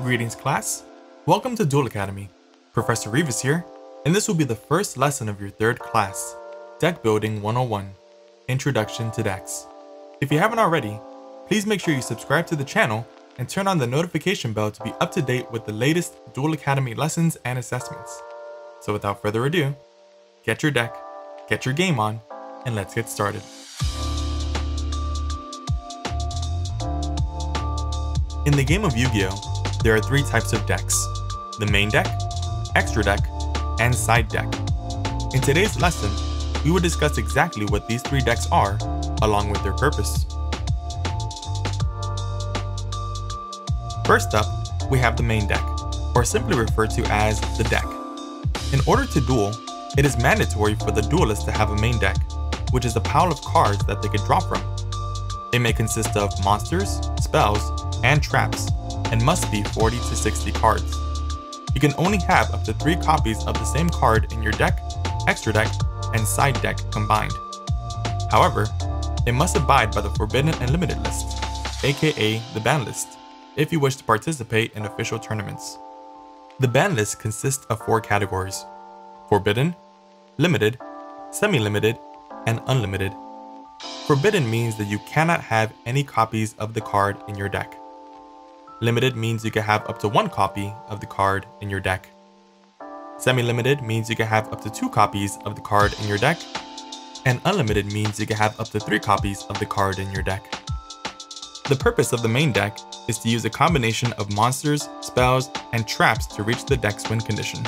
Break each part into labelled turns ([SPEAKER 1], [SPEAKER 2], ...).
[SPEAKER 1] Greetings class, welcome to Duel Academy. ProfessoRivas here, and this will be the first lesson of your third class, Deck Building 101, Introduction to Decks. If you haven't already, please make sure you subscribe to the channel and turn on the notification bell to be up to date with the latest Duel Academy lessons and assessments. So without further ado, get your deck, get your game on, and let's get started. In the game of Yu-Gi-Oh! There are three types of decks: the main deck, extra deck, and side deck. In today's lesson, we will discuss exactly what these three decks are, along with their purpose. First up, we have the main deck, or simply referred to as the deck. In order to duel, it is mandatory for the duelist to have a main deck, which is a pile of cards that they could draw from. They may consist of monsters, spells, and traps, and must be 40 to 60 cards. You can only have up to 3 copies of the same card in your deck, extra deck, and side deck combined. However, it must abide by the Forbidden and Limited list, aka the ban list, if you wish to participate in official tournaments. The ban list consists of 4 categories: Forbidden, Limited, Semi-Limited, and Unlimited. Forbidden means that you cannot have any copies of the card in your deck. Limited means you can have up to 1 copy of the card in your deck. Semi-limited means you can have up to 2 copies of the card in your deck. And unlimited means you can have up to 3 copies of the card in your deck. The purpose of the main deck is to use a combination of monsters, spells, and traps to reach the deck's win condition.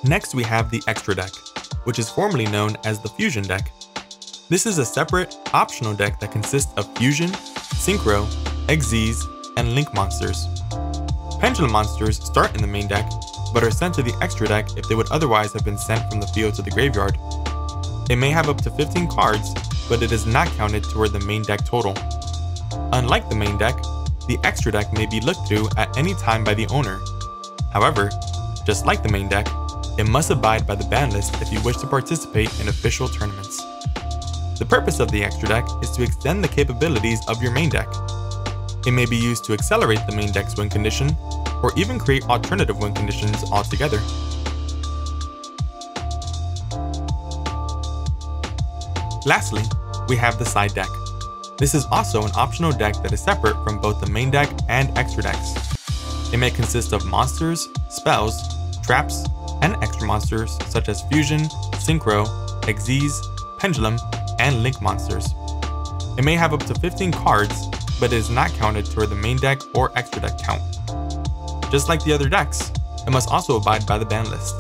[SPEAKER 1] Next we have the extra deck, which is formerly known as the fusion deck. This is a separate, optional deck that consists of fusion, synchro, XZs, and link monsters. Pendulum monsters start in the main deck, but are sent to the extra deck if they would otherwise have been sent from the field to the graveyard. It may have up to 15 cards, but it is not counted toward the main deck total. Unlike the main deck, the extra deck may be looked through at any time by the owner. However, just like the main deck, it must abide by the ban list if you wish to participate in official tournaments. The purpose of the extra deck is to extend the capabilities of your main deck. It may be used to accelerate the main deck's win condition, or even create alternative win conditions altogether. Lastly, we have the side deck. This is also an optional deck that is separate from both the main deck and extra decks. It may consist of monsters, spells, traps, and extra monsters such as fusion, synchro, XZs, pendulum, and link monsters. It may have up to 15 cards, but it is not counted toward the main deck or extra deck count. Just like the other decks, it must also abide by the ban list.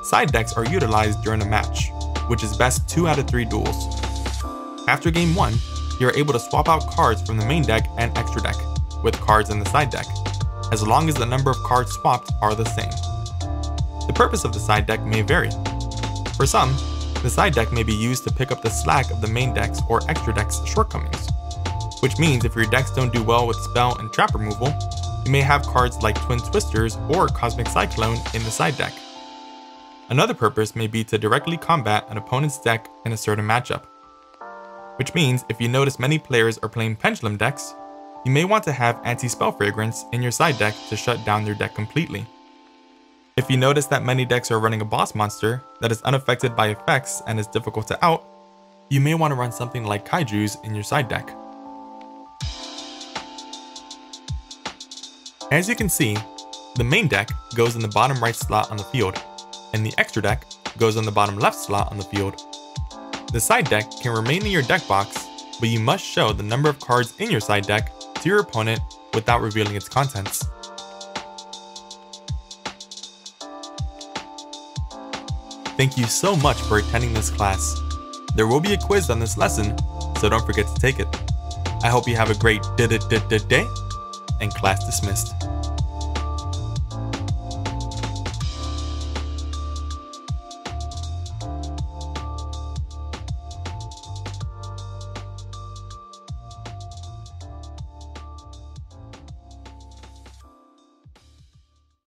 [SPEAKER 1] Side decks are utilized during a match, which is best 2 out of 3 duels. After game 1, you are able to swap out cards from the main deck and extra deck, with cards in the side deck, as long as the number of cards swapped are the same. The purpose of the side deck may vary. For some, the side deck may be used to pick up the slack of the main deck's or extra deck's shortcomings, which means if your decks don't do well with spell and trap removal, you may have cards like Twin Twisters or Cosmic Cyclone in the side deck. Another purpose may be to directly combat an opponent's deck in a certain matchup, which means if you notice many players are playing pendulum decks, you may want to have anti-spell fragrance in your side deck to shut down their deck completely. If you notice that many decks are running a boss monster that is unaffected by effects and is difficult to out, you may want to run something like Kaiju's in your side deck. As you can see, the main deck goes in the bottom right slot on the field, and the extra deck goes on the bottom left slot on the field. The side deck can remain in your deck box, but you must show the number of cards in your side deck to your opponent without revealing its contents. Thank you so much for attending this class. There will be a quiz on this lesson, so don't forget to take it. I hope you have a great day, and class dismissed.